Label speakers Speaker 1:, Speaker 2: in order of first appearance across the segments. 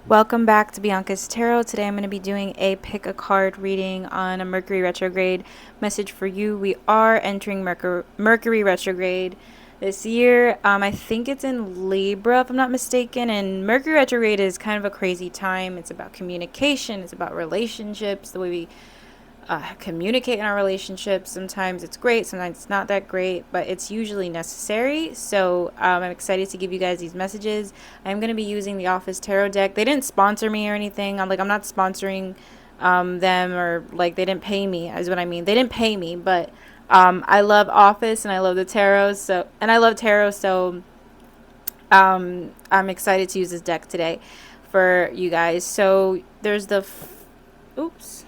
Speaker 1: Welcome back to Bianca's Tarot. Today I'm going to be doing a pick a card reading on a Mercury retrograde message for you. We are entering Mercury retrograde this year. I think it's in Libra, if I'm not mistaken. And Mercury retrograde is kind of a crazy time. It's about communication, it's about relationships, the way we communicate in our relationships. Sometimes it's great, sometimes it's not that great, but it's usually necessary. So I'm excited to give you guys these messages. I'm going to be using the Office Tarot deck. They didn't sponsor me or anything. I'm not sponsoring them, or like they didn't pay me, is what I mean. They didn't pay me, but I love Office and I love the tarot. So, and I love tarot. So I'm excited to use this deck today for you guys. So there's the oops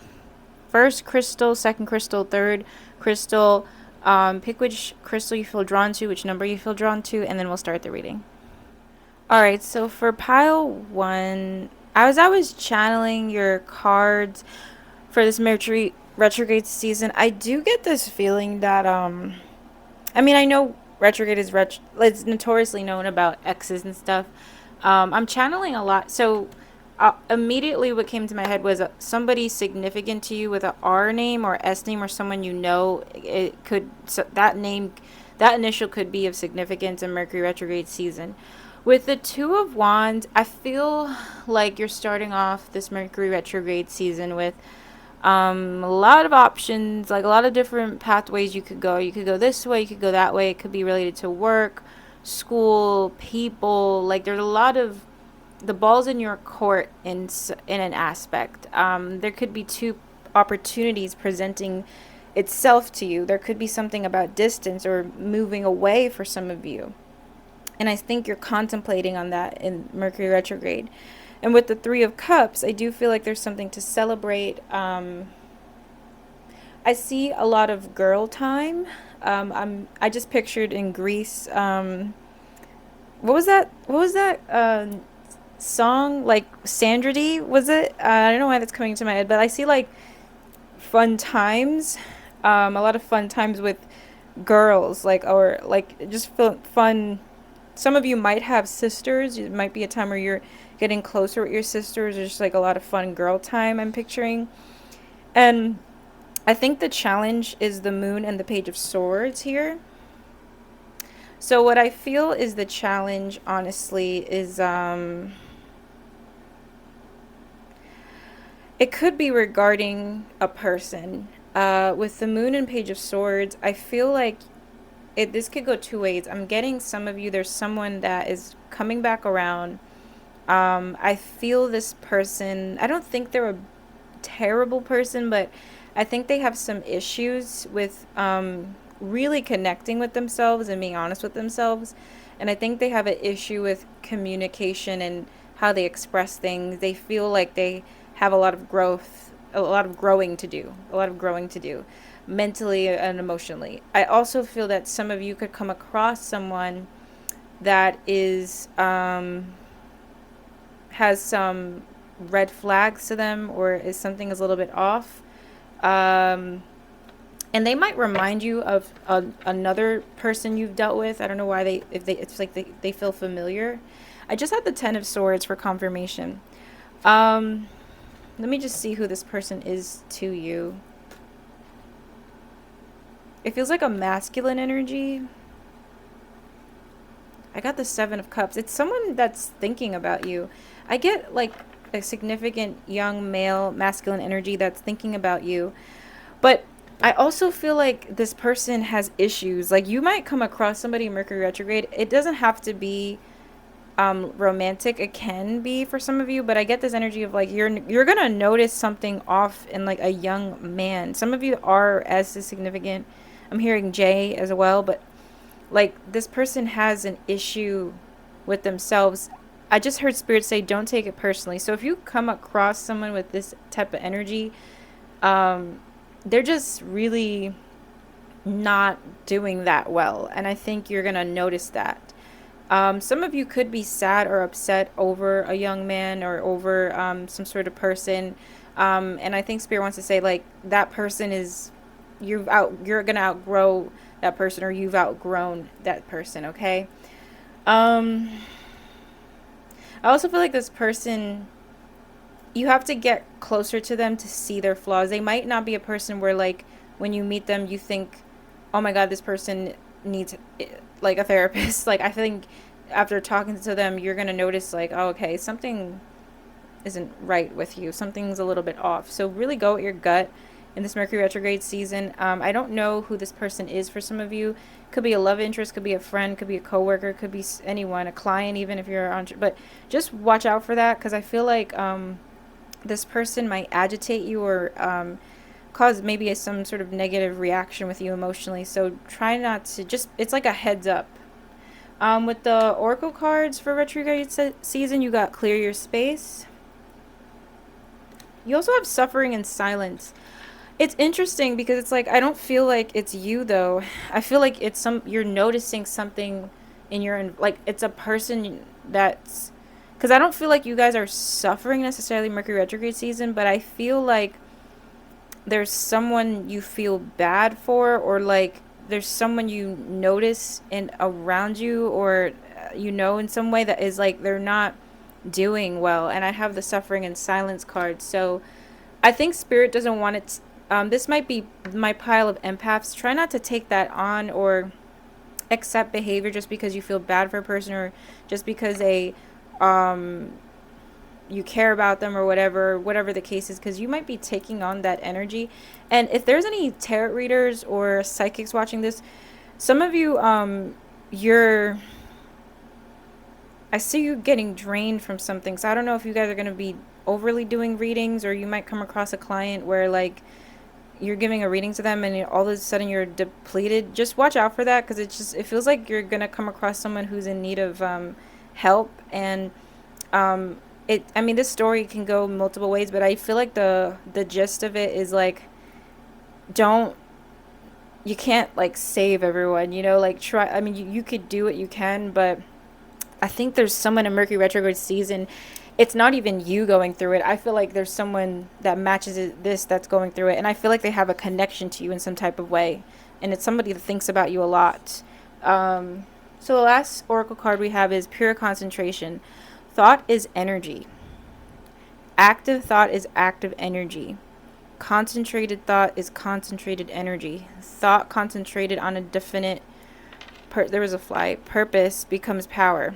Speaker 1: first crystal, second crystal, third crystal. Pick which crystal you feel drawn to, which number you feel drawn to, and then we'll start the reading. Alright, so for pile one, as I was channeling your cards for this Mercury retrograde season, I do get this feeling that, I know retrograde is it's notoriously known about exes and stuff. I'm channeling a lot. So immediately what came to my head was somebody significant to you with a R name or S name, or someone you know. It could, so that name, that initial could be of significance in Mercury retrograde season. With the Two of Wands, I feel like you're starting off this Mercury retrograde season with a lot of options, like a lot of different pathways you could go. You could go this way, you could go that way. It could be related to work, school, people. Like there's a lot of the ball's in your court in an aspect. There could be two opportunities presenting itself to you. There could be something about distance or moving away for some of you. And I think you're contemplating on that in Mercury retrograde. And with the Three of Cups, I do feel like there's something to celebrate. I see a lot of girl time. I just pictured in Greece. What was that? What was that song? Like Sandrity, was it? I don't know why that's coming to my head, but I see like fun times. A lot of fun times with girls, like, or like just fun. Some of you might have sisters. It might be a time where you're getting closer with your sisters. There's just like a lot of fun girl time I'm picturing. And I think the challenge is the Moon and the Page of Swords here. So what I feel is the challenge, honestly, is it could be regarding a person. With the Moon and Page of Swords, I feel like this could go two ways. I'm getting some of you, there's someone that is coming back around. I feel this person, I don't think they're a terrible person, but I think they have some issues with really connecting with themselves and being honest with themselves. And I think they have an issue with communication and how they express things. They feel like they have a lot of growth, a lot of growing to do, a lot of growing to do mentally and emotionally. I also feel that some of you could come across someone that is has some red flags to them, or is something is a little bit off. And they might remind you of another person you've dealt with. I don't know why it's like they feel familiar. I just had the Ten of Swords for confirmation. Let me just see who this person is to you. It feels like a masculine energy. I got the Seven of Cups. It's someone that's thinking about you. I get like a significant young male masculine energy that's thinking about you. But I also feel like this person has issues. Like you might come across somebody in Mercury retrograde. It doesn't have to be romantic. It can be for some of you, but I get this energy of like you're gonna notice something off in like a young man. Some of you are as significant. I'm hearing Jay as well, but like this person has an issue with themselves. I just heard Spirit say don't take it personally. So if you come across someone with this type of energy, they're just really not doing that well, and I think you're gonna notice that. Some of you could be sad or upset over a young man or over some sort of person, and I think Spirit wants to say like that person is you're gonna outgrow that person, or you've outgrown that person. Okay. I also feel like this person you have to get closer to them to see their flaws. They might not be a person where, like, when you meet them, you think, oh my God, this person needs like a therapist. Like, I think after talking to them, you're going to notice, like, oh, okay, something isn't right with you. Something's a little bit off. So really go with your gut in this Mercury retrograde season. I don't know who this person is for some of you. Could be a love interest, could be a friend, could be a coworker, could be anyone, a client, even if you're on. But just watch out for that, because I feel like this person might agitate you, or cause maybe some sort of negative reaction with you emotionally. So try not to, just, it's like a heads up. With the Oracle cards for retrograde season, you got clear your space. You also have suffering and silence. It's interesting because it's like, I don't feel like it's you though. I feel like it's you're noticing something in your, like, it's a person that's, because I don't feel like you guys are suffering necessarily Mercury retrograde season, but I feel like there's someone you feel bad for, or like there's someone you notice in around you, or in some way that is like they're not doing well. And I have the suffering and silence card. So I think spirit doesn't want it. This might be my pile of empaths. Try not to take that on or accept behavior just because you feel bad for a person, or just because you care about them, or whatever the case is, because you might be taking on that energy. And if there's any tarot readers or psychics watching this, some of you, I see you getting drained from something. So I don't know if you guys are going to be overly doing readings, or you might come across a client where, like, you're giving a reading to them and all of a sudden you're depleted. Just watch out for that, because it feels like you're going to come across someone who's in need of help. And I mean, this story can go multiple ways, but I feel like the gist of it is, like, you can't, like, save everyone, like, try, I mean, you could do what you can, but I think there's someone in Mercury retrograde season, it's not even you going through it. I feel like there's someone that matches this that's going through it, and I feel like they have a connection to you in some type of way, and it's somebody that thinks about you a lot. So the last oracle card we have is pure concentration. Thought is energy. Active thought is active energy. Concentrated thought is concentrated energy. Thought concentrated on a definite there was a fly. Purpose becomes power.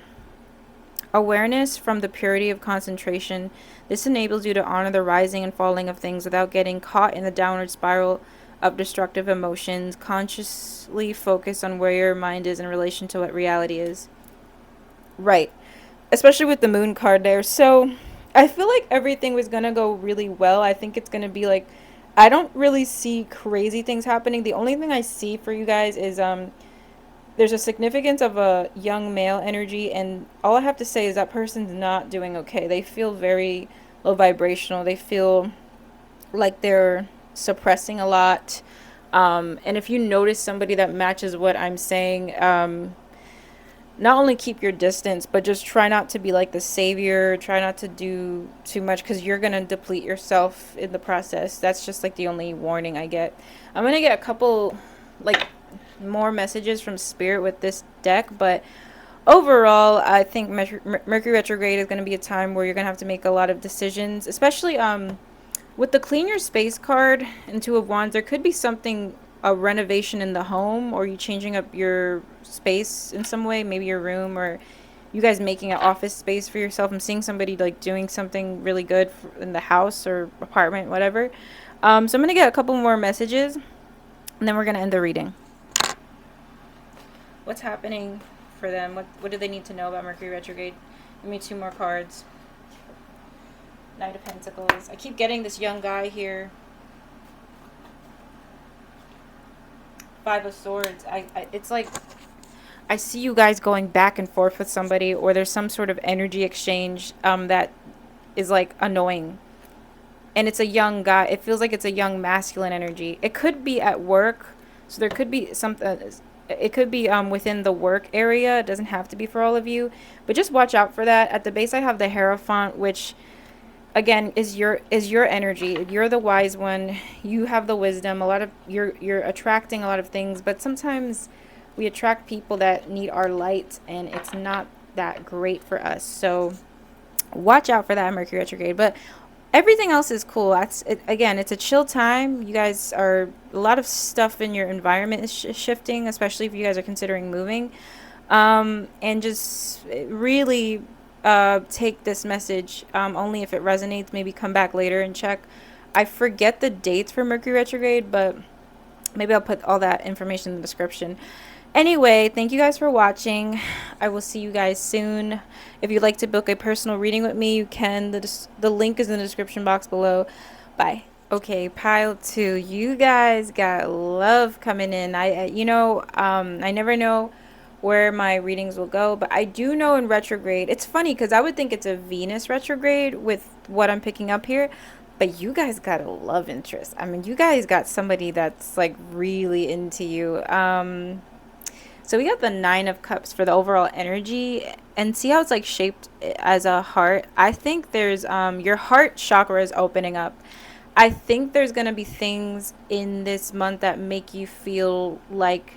Speaker 1: Awareness from the purity of concentration. This enables you to honor the rising and falling of things without getting caught in the downward spiral of destructive emotions. Consciously focus on where your mind is in relation to what reality is. Right. Especially with the moon card there. So I feel like everything was going to go really well. I think it's going to be like, I don't really see crazy things happening. The only thing I see for you guys is there's a significance of a young male energy, and all I have to say is that person's not doing okay. They feel very low vibrational. They feel like they're suppressing a lot. And if you notice somebody that matches what I'm saying, not only keep your distance, but just try not to be like the savior. Try not to do too much, because you're going to deplete yourself in the process. That's just like the only warning I get. I'm going to get a couple, like, more messages from spirit with this deck, but overall I think Mercury retrograde is going to be a time where you're going to have to make a lot of decisions, especially with the clean your space card and Two of Wands. There could be something, a renovation in the home, or you changing up your space in some way, maybe your room, or you guys making an office space for yourself. I'm seeing somebody like doing something really good in the house or apartment, whatever. So I'm going to get a couple more messages, and then we're going to end the reading. What's happening for them? What do they need to know about Mercury retrograde? Give me two more cards. Knight of Pentacles. I keep getting this young guy here. Five of Swords. It's like I see you guys going back and forth with somebody, or there's some sort of energy exchange that is like annoying. And it's a young guy. It feels like it's a young masculine energy. It could be at work. So there could be something. It could be within the work area. It doesn't have to be for all of you, but just watch out for that. At the base I have the Hierophant, which again is your energy. You're the wise one. You have the wisdom. A lot of you're attracting a lot of things, but sometimes we attract people that need our light, and it's not that great for us. So watch out for that Mercury retrograde. But Everything else is cool. Again, it's a chill time. You guys are, a lot of stuff in your environment is shifting, especially if you guys are considering moving. And just really take this message only if it resonates. Maybe come back later and check. I forget the dates for Mercury retrograde, but maybe I'll put all that information in the description. Anyway, thank you guys for watching. I will see you guys soon. If you'd like to book a personal reading with me, you can. The link is in the description box below. Bye. Okay, pile 2. You guys got love coming in. I never know where my readings will go, but I do know in retrograde. It's funny because I would think it's a Venus retrograde with what I'm picking up here, but you guys got a love interest. I mean, you guys got somebody that's like really into you. So we got the 9 of Cups for the overall energy, and see how it's like shaped as a heart. I think there's your heart chakra is opening up. I think there's gonna be things in this month that make you feel like,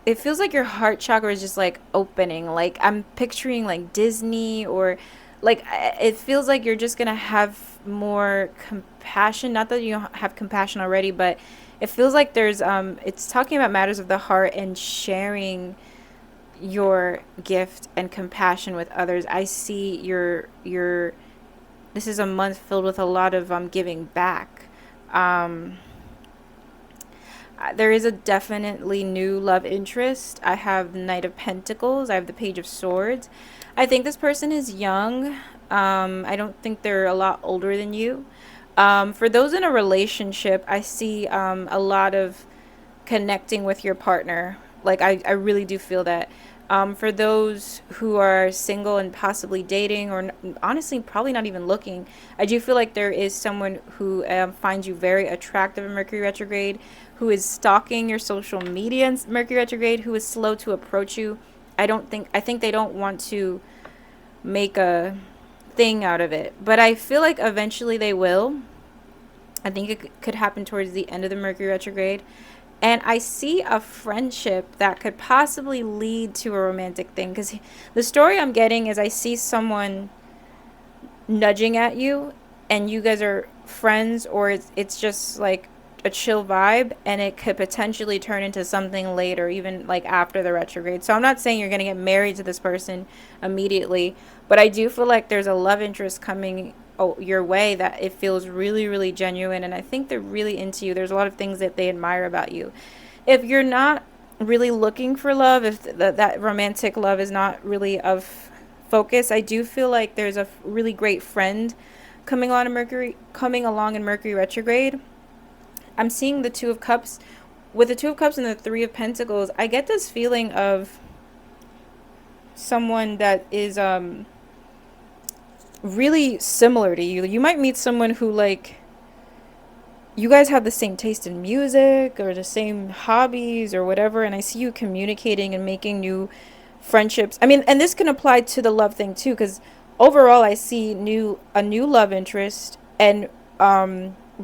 Speaker 1: it feels like your heart chakra is just like opening. Like I'm picturing like Disney, or like it feels like you're just gonna have more compassion. Not that you don't have compassion already, but it feels like there's it's talking about matters of the heart and sharing your gift and compassion with others. I see your this is a month filled with a lot of giving back. Um there is a definitely new love interest. I have the Knight of Pentacles. I have the Page of Swords. I think this person is young. I don't think they're a lot older than you. For those in a relationship, I see a lot of connecting with your partner. Like, I really do feel that. For those who are single and possibly dating, or honestly probably not even looking, I do feel like there is someone who finds you very attractive in Mercury retrograde, who is stalking your social media in Mercury retrograde, who is slow to approach you. I think they don't want to make a thing out of it, but I feel like eventually they will. I think it could happen towards the end of the Mercury retrograde. And I see a friendship that could possibly lead to a romantic thing. Because the story I'm getting is I see someone nudging at you, and you guys are friends, or it's just like a chill vibe, and it could potentially turn into something later, even like after the retrograde. So I'm not saying you're going to get married to this person immediately, but I do feel like there's a love interest coming your way that it feels really, really genuine, and I think they're really into you. There's a lot of things that they admire about you. If you're not really looking for love, if that romantic love is not really of focus, I do feel like there's a really great friend coming along in Mercury retrograde. I'm seeing the 2 of Cups. With the 2 of Cups and the 3 of Pentacles, I get this feeling of someone that is really similar to you. You might meet someone who, like, you guys have the same taste in music or the same hobbies or whatever, and I see you communicating and making new friendships. I mean, and this can apply to the love thing too, because overall I see a new love interest, and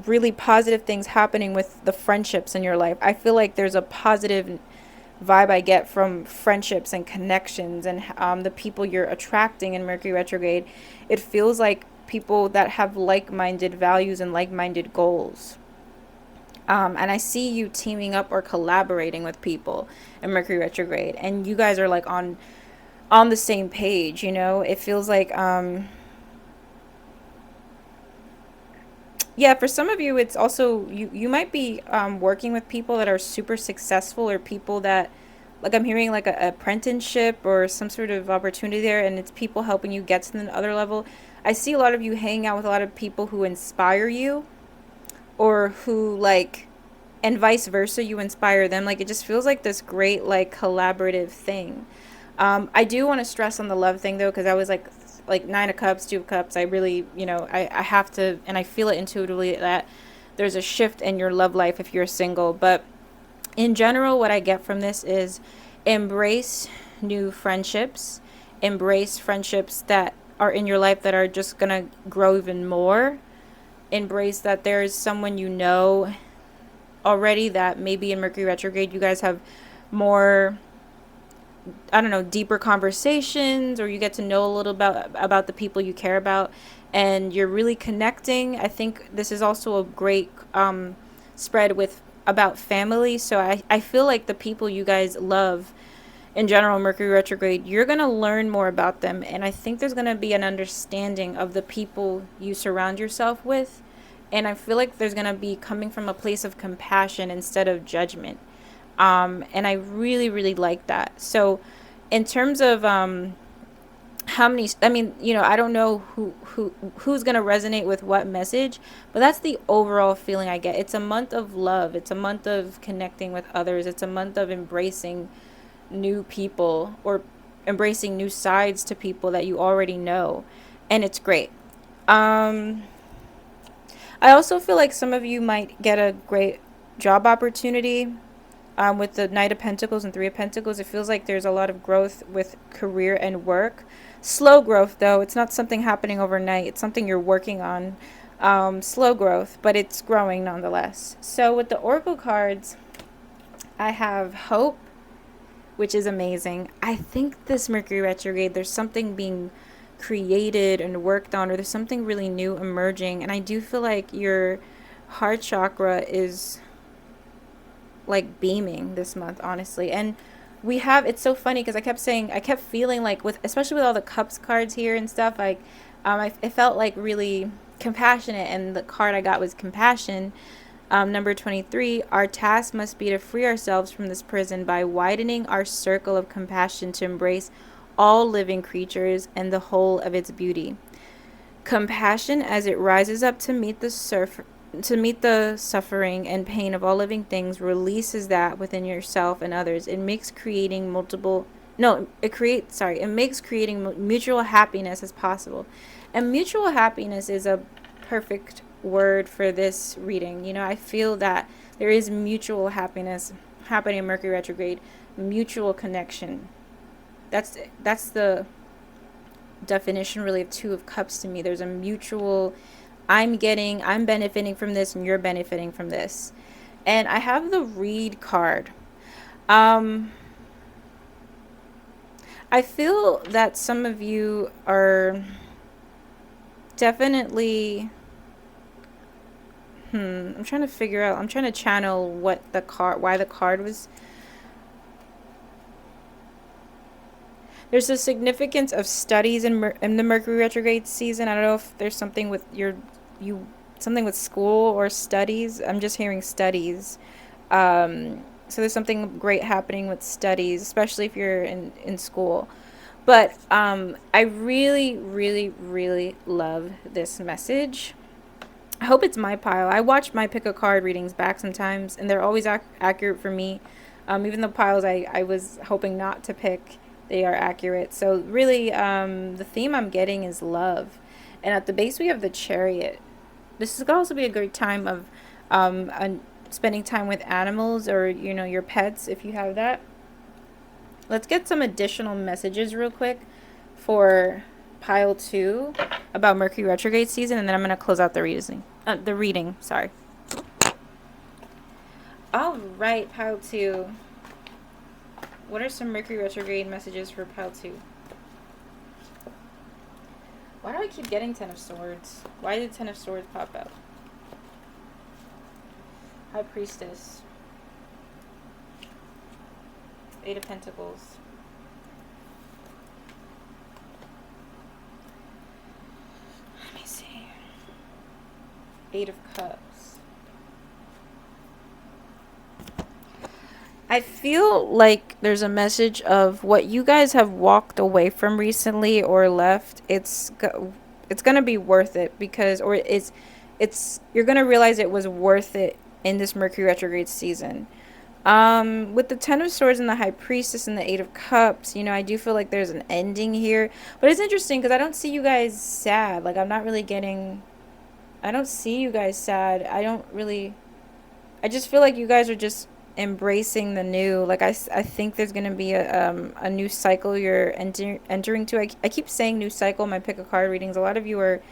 Speaker 1: really positive things happening with the friendships in your life. I feel like there's a positive vibe I get from friendships and connections, and the people you're attracting in Mercury retrograde. It feels like people that have like-minded values and like-minded goals. And I see you teaming up or collaborating with people in Mercury retrograde, and you guys are like on the same page. You know, it feels like yeah, for some of you, it's also you might be working with people that are super successful, or people that, like, I'm hearing like a apprenticeship or some sort of opportunity there, and it's people helping you get to the other level. I see a lot of you hanging out with a lot of people who inspire you, or who, like, and vice versa, you inspire them. Like, it just feels like this great, like, collaborative thing. I do want to stress on the love thing though, because I was like 9 of Cups, 2 of Cups. I really, I have to, and I feel it intuitively that there's a shift in your love life if you're single. But in general, what I get from this is embrace new friendships, embrace friendships that are in your life that are just gonna grow even more. Embrace that there is someone you know already that maybe in Mercury retrograde you guys have more I don't know, deeper conversations, or you get to know a little about the people you care about, and you're really connecting. I think this is also a great spread with about family. So I feel like the people you guys love in general, Mercury retrograde, you're going to learn more about them. And I think there's going to be an understanding of the people you surround yourself with. And I feel like there's going to be coming from a place of compassion instead of judgment. And I really, really like that. So, in terms of how many, I mean, I don't know who's going to resonate with what message, but that's the overall feeling I get. It's a month of love, it's a month of connecting with others, it's a month of embracing new people, or embracing new sides to people that you already know, and it's great. um I also feel like some of you might get a great job opportunity. With the Knight of Pentacles and Three of Pentacles, it feels like there's a lot of growth with career and work. Slow growth, though. It's not something happening overnight. It's something you're working on. Slow growth, but it's growing nonetheless. So with the Oracle cards, I have hope, which is amazing. I think this Mercury retrograde, there's something being created and worked on, or there's something really new emerging. And I do feel like your heart chakra is like beaming this month, honestly. And we have, it's so funny because I kept feeling like, with especially with all the cups cards here and stuff, like it felt like really compassionate, and the card I got was compassion. Number 23, our task must be to free ourselves from this prison by widening our circle of compassion to embrace all living creatures and the whole of its beauty. Compassion, as it rises up to meet the suffering and pain of all living things, releases that within yourself and others. It makes creating multiple no it creates sorry it makes creating mutual happiness as possible. And mutual happiness is a perfect word for this reading. I feel that there is mutual happiness happening in Mercury retrograde, mutual connection. That's the definition, really, of Two of Cups to me. There's a mutual, I'm benefiting from this, and you're benefiting from this. And I have the Read card. um I feel that some of you are definitely, I'm trying to figure out, I'm trying to channel why the card was. There's a significance of studies in the Mercury retrograde season. I don't know if there's something with something with school or studies. I'm just hearing studies. So there's something great happening with studies, especially if you're in school. But I really, really, really love this message. I hope it's my pile. I watch my pick a card readings back sometimes, and they're always accurate for me. Even the piles I was hoping not to pick, they are accurate. So really, the theme I'm getting is love. And at the base, we have the Chariot. This could also be a great time of spending time with animals, or, your pets, if you have that. Let's get some additional messages real quick for pile 2 about Mercury retrograde season, and then I'm going to close out the reading. Sorry. All right, pile 2. What are some Mercury retrograde messages for pile 2? Why do I keep getting Ten of Swords? Why did Ten of Swords pop out? High Priestess. Eight of Pentacles. Let me see. Eight of Cups. I feel like there's a message of what you guys have walked away from recently or left. It's gonna be worth it, because, or you're gonna realize it was worth it in this Mercury retrograde season. With the Ten of Swords and the High Priestess and the Eight of Cups, I do feel like there's an ending here. But it's interesting because I don't see you guys sad. Like, I don't see you guys sad. I just feel like you guys are just embracing the new. Like, I think there's going to be a new cycle you're entering to. I keep saying new cycle in my pick a card readings. A lot of you are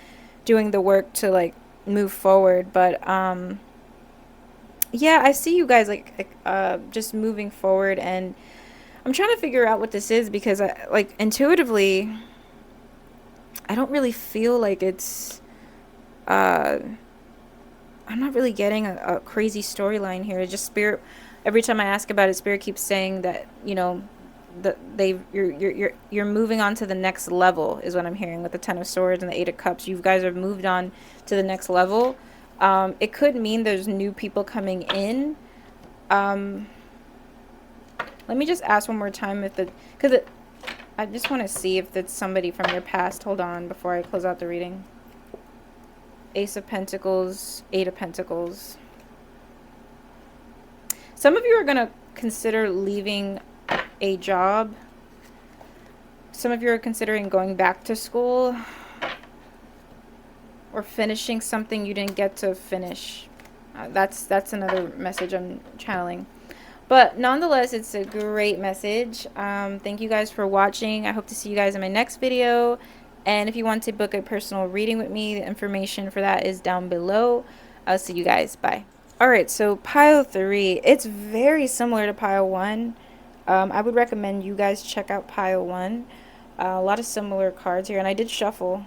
Speaker 1: doing the work to, like, move forward. But, yeah, I see you guys, like just moving forward. And I'm trying to figure out what this is because like intuitively, I don't really feel like it's uh I'm not really getting a crazy storyline here. It's just spirit. Every time I ask about it, spirit keeps saying that, you know, that you're moving on to the next level is what I'm hearing with the Ten of Swords and the Eight of Cups. You guys have moved on to the next level. It could mean there's new people coming in. Um, Let me just ask one more time if I just want to see if it's somebody from your past. Hold on before I close out the reading. Ace of Pentacles, Eight of Pentacles. Some of you are going to consider leaving a job. Some of you are considering going back to school or finishing something you didn't get to finish. That's another message I'm channeling. But nonetheless, it's a great message. Thank you guys for watching. I hope to see you guys in my next video. And if you want to book a personal reading with me, the information for that is down below. I'll see you guys. Bye. Alright, so pile 3. It's very similar to pile 1. I would recommend you guys check out pile 1. A lot of similar cards here. And I did shuffle.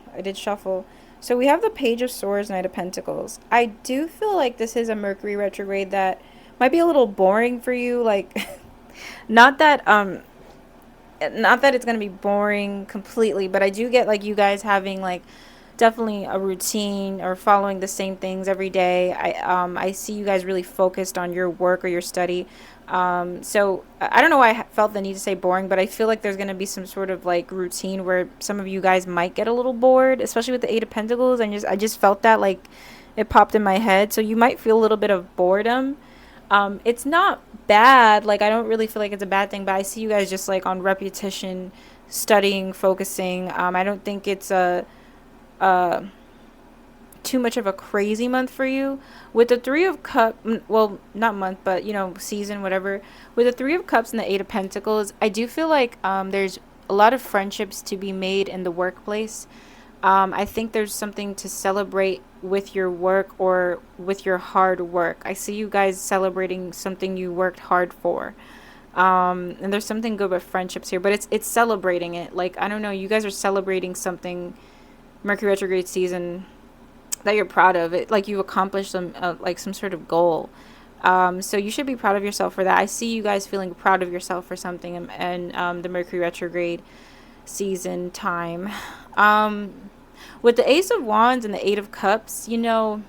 Speaker 1: So we have the Page of Swords, Knight of Pentacles. I do feel like this is a Mercury retrograde that might be a little boring for you. Like, not that it's gonna be boring completely, but I do get like you guys having like definitely a routine or following the same things every day. I see you guys really focused on your work or your study. So I don't know why I felt the need to say boring, but I feel like there's going to be some sort of like routine where some of you guys might get a little bored, especially with the Eight of Pentacles. I just felt that like it popped in my head. So you might feel a little bit of boredom. It's not bad. Like, I don't really feel like it's a bad thing, but I see you guys just like on repetition, studying, focusing. I don't think it's too much of a crazy month for you. With the Three of Cups, well, not month, but you know, season, whatever. With the Three of Cups and the Eight of Pentacles, I do feel like there's a lot of friendships to be made in the workplace. I think there's something to celebrate with your work or with your hard work. I see you guys celebrating something you worked hard for. And there's something good with friendships here, but it's celebrating it. Like, I don't know, you guys are celebrating something Mercury retrograde season that you're proud of. It like you've accomplished some like some sort of goal. So you should be proud of yourself for that. I see you guys feeling proud of yourself for something, and the Mercury retrograde season time. With the Ace of Wands and the Eight of Cups, you know,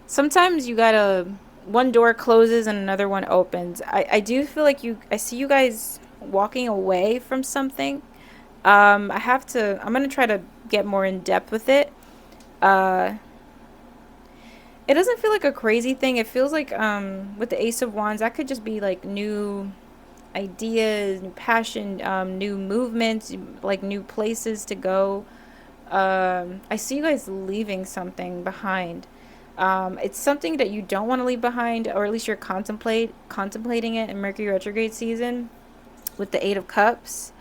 Speaker 1: sometimes you gotta, one door closes and another one opens. I do feel like I see you guys walking away from something. I'm gonna try to get more in depth with it. It doesn't feel like a crazy thing. It feels like with the Ace of Wands, that could just be like new ideas, new passion, new movements, like new places to go. I see you guys leaving something behind. It's something that you don't want to leave behind, or at least you're contemplating it in Mercury retrograde season with the Eight of Cups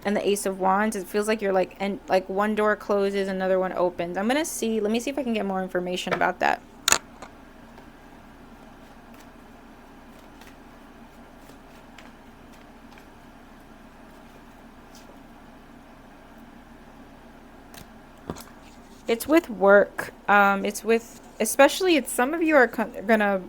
Speaker 1: and the Ace of Wands. It feels like you're like, and like one door closes, another one opens. Let me see if I can get more information about that. It's with work. Especially some of you are gonna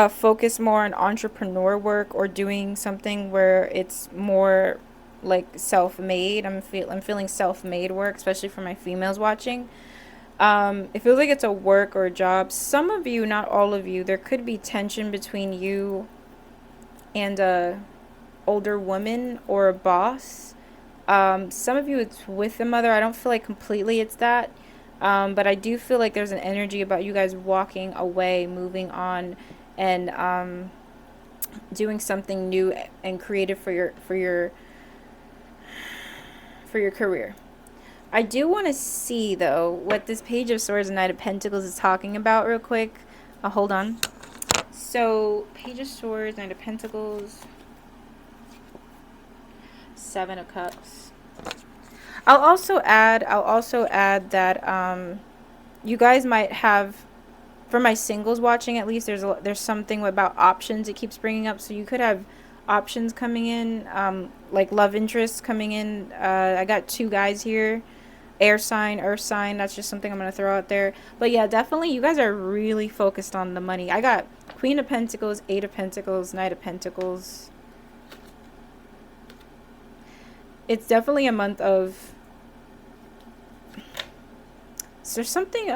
Speaker 1: focus more on entrepreneur work or doing something where it's more like self-made. I'm feeling self-made work, especially for my females watching. It feels like it's a work or a job. Some of you, not all of you, there could be tension between you and a older woman or a boss. Some of you it's with a mother. I don't feel like completely it's that. But I do feel like there's an energy about you guys walking away, moving on, and doing something new and creative for your career. I do want to see though what this Page of Swords and Knight of Pentacles is talking about real quick. Hold on. So Page of Swords, Knight of Pentacles, Seven of Cups. I'll also add that you guys might have, for my singles watching at least, there's something about options it keeps bringing up. So you could have options coming in, like love interests coming in. I got 2 guys here, air sign, earth sign. That's just something I'm gonna throw out there. But yeah, definitely you guys are really focused on the money. I got Queen of Pentacles, 8 of Pentacles, Knight of Pentacles. It's definitely a month of, is there something,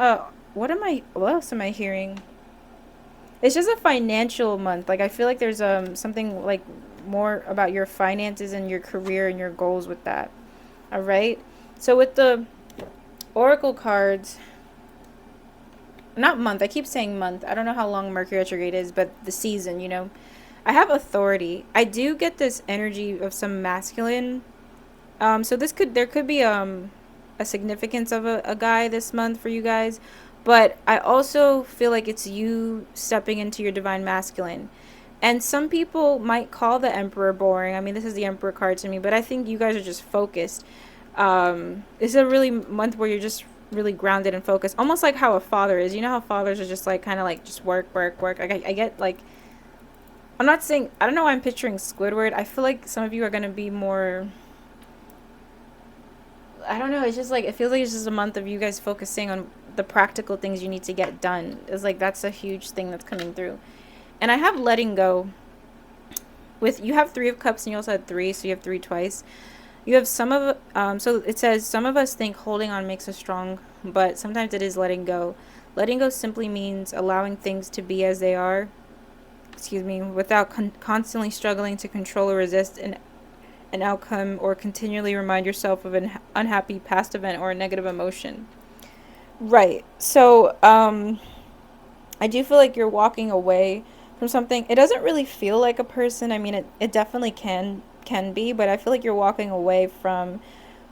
Speaker 1: what else am I hearing? It's just a financial month. Like, I feel like there's something like more about your finances and your career and your goals with that. All right. So with the oracle cards, not month, I keep saying month. I don't know how long Mercury retrograde is, but the season, you know. I have authority. I do get this energy of some masculine. So there could be a significance of a guy this month for you guys, but I also feel like it's you stepping into your divine masculine. And some people might call the Emperor boring. I mean, this is the Emperor card to me, but I think you guys are just focused. It's a really month where you're just really grounded and focused, almost like how a father is. You know how fathers are just like kind of like just work, work, work. I get like, I'm not saying, I don't know why I'm picturing Squidward. I feel like some of you are going to be more, I don't know, it's just like, it feels like it's just a month of you guys focusing on the practical things you need to get done. It's like that's a huge thing that's coming through. And I have letting go. You have 3 of Cups and you also had 3, so you have 3 twice. You have some of, so it says, some of us think holding on makes us strong, but sometimes it is letting go. Letting go simply means allowing things to be as they are, without constantly struggling to control or resist an outcome or continually remind yourself of an unhappy past event or a negative emotion. Right. So, I do feel like you're walking away from something. It doesn't really feel like a person. I mean, it definitely can be, but I feel like you're walking away from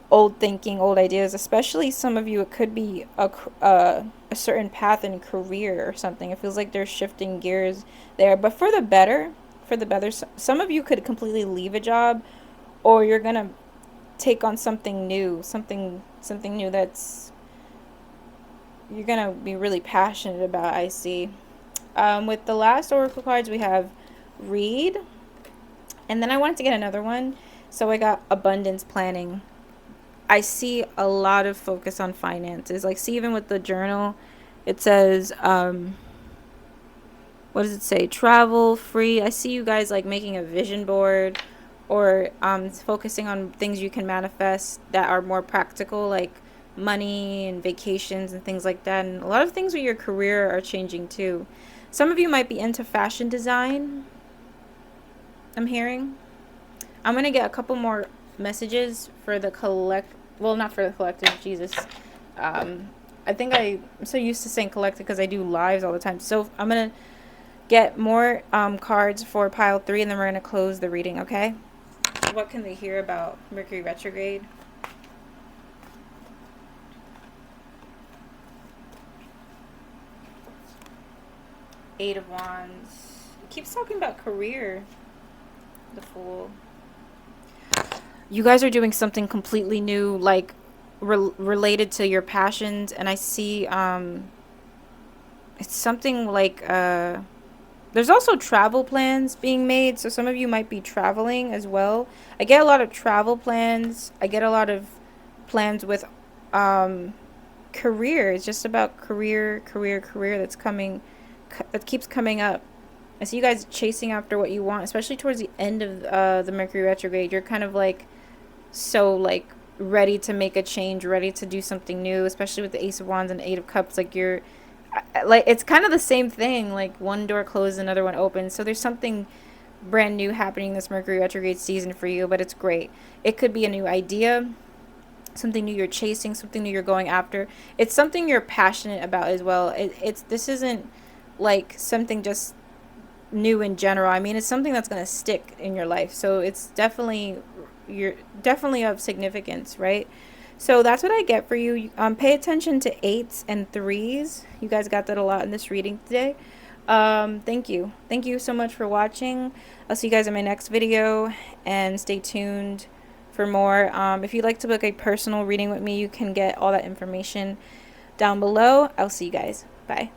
Speaker 1: old thinking, old ideas, especially some of you. It could be a certain path in career or something. It feels like they're shifting gears there, but for the better. Some of you could completely leave a job, or you're gonna take on something new, something new that's you're gonna be really passionate about. I see. With the last oracle cards, we have read, and then I wanted to get another one, so I got abundance planning. I see a lot of focus on finances. Like, see, even with the journal, it says, what does it say? Travel, free. I see you guys like making a vision board, or focusing on things you can manifest that are more practical, like money and vacations and things like that. And a lot of things with your career are changing too. Some of you might be into fashion design, I'm hearing. I'm going to get a couple more messages for the well, not for the collective, Jesus. I think I'm so used to saying collective because I do lives all the time. So I'm going to get more cards for pile 3, and then we're going to close the reading, okay? What can they hear about Mercury retrograde? Eight of Wands. It keeps talking about career. The Fool. You guys are doing something completely new, like related to your passions, and I see it's something like there's also travel plans being made, so some of you might be traveling as well. I get a lot of travel plans. I get a lot of plans with career. It's just about career that's coming, that keeps coming up. I see you guys chasing after what you want, especially towards the end of the Mercury retrograde. You're kind of like so like ready to make a change, ready to do something new, especially with the Ace of Wands and Eight of Cups. Like, you're like, it's kind of the same thing, like one door closed, another one opens. So there's something brand new happening this Mercury retrograde season for you, but it's great. It could be a new idea, something new you're chasing, something new you're going after. It's something you're passionate about as well. This isn't like something just new in general. I mean, it's something that's going to stick in your life. So it's definitely, you're definitely of significance, right? So that's what I get for you. Pay attention to 8s and 3s. You guys got that a lot in this reading today. Thank you so much for watching. I'll see you guys in my next video, and stay tuned for more. If you'd like to book a personal reading with me, you can get all that information down below. I'll see you guys. Bye.